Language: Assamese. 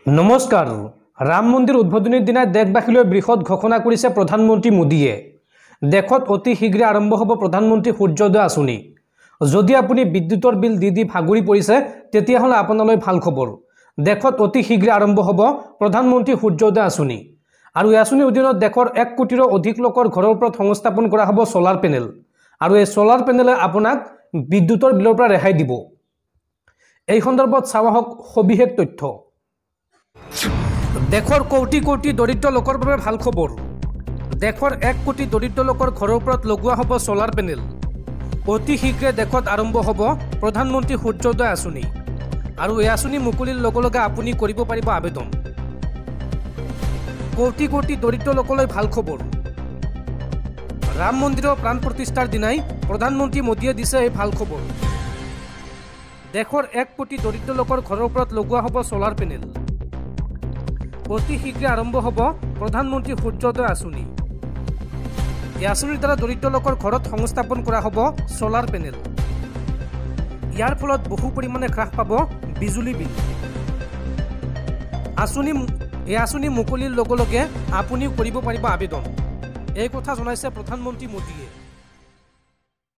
নমস্কাৰ। ৰাম মন্দিৰ উদ্বোধনীৰ দিনা দেশবাসীলৈ বৃহৎ ঘোষণা কৰিছে প্ৰধানমন্ত্ৰী মোদীয়ে। দেশত অতি শীঘ্ৰে আৰম্ভ হ'ব প্ৰধানমন্ত্ৰী সূৰ্যোদয় আঁচনি। যদি আপুনি বিদ্যুতৰ বিল দি ভাগৰি পৰিছে তেতিয়াহ'লে আপোনালৈ ভাল খবৰ। দেশত অতি শীঘ্ৰে আৰম্ভ হ'ব প্ৰধানমন্ত্ৰী সূৰ্যোদয় আঁচনি। আৰু এই আঁচনিৰ অধীনত দেশৰ 1 কোটিৰো অধিক লোকৰ ঘৰৰ ওপৰত সংস্থাপন কৰা হ'ব সোলাৰ পেনেল। আৰু এই সোলাৰ পেনেলে আপোনাক বিদ্যুতৰ বিলৰ পৰা ৰেহাই দিব। এই সন্দৰ্ভত চাওঁ আহক সবিশেষ তথ্য। দেশৰ কোটি কোটি দৰিদ্ৰ লোকৰ বাবে ভাল খবৰ। দেশৰ 1 কোটি দৰিদ্ৰ লোকৰ ঘৰৰ ওপৰত লগোৱা হ'ব সোলাৰ পেনেল। অতি শীঘ্ৰে দেশত আৰম্ভ হ'ব প্ৰধানমন্ত্ৰী সূৰ্যোদয় আঁচনি। আৰু এই আঁচনি মুকলিৰ লগে লগে আপুনি কৰিব পাৰিব আবেদন। কোটি কোটি দৰিদ্ৰ লোকলৈ ভাল খবৰ। ৰাম মন্দিৰৰ প্ৰাণ প্ৰতিষ্ঠাৰ দিনাই প্ৰধানমন্ত্ৰী মোদীয়ে দিছে এই ভাল খবৰ। দেশৰ 1 কোটি দৰিদ্ৰ লোকৰ ঘৰৰ ওপৰত লগোৱা হ'ব সোলাৰ পেনেল। অতি শীঘ্ৰে আৰম্ভ হ'ব প্ৰধানমন্ত্ৰী সূৰ্যোদয় আঁচনি। এই আঁচনিৰ দ্বাৰা দৰিদ্ৰ লোকৰ ঘৰত সংস্থাপন কৰা হ'ব সোলাৰ পেনেল। ইয়াৰ ফলত বহু পৰিমাণে হ্ৰাস পাব বিজুলী বিল। এই আঁচনি মুকলিৰ লগে লগে আপুনিও কৰিব পাৰিব আবেদন। এই কথা জনাইছে প্ৰধানমন্ত্ৰী মোদীয়ে।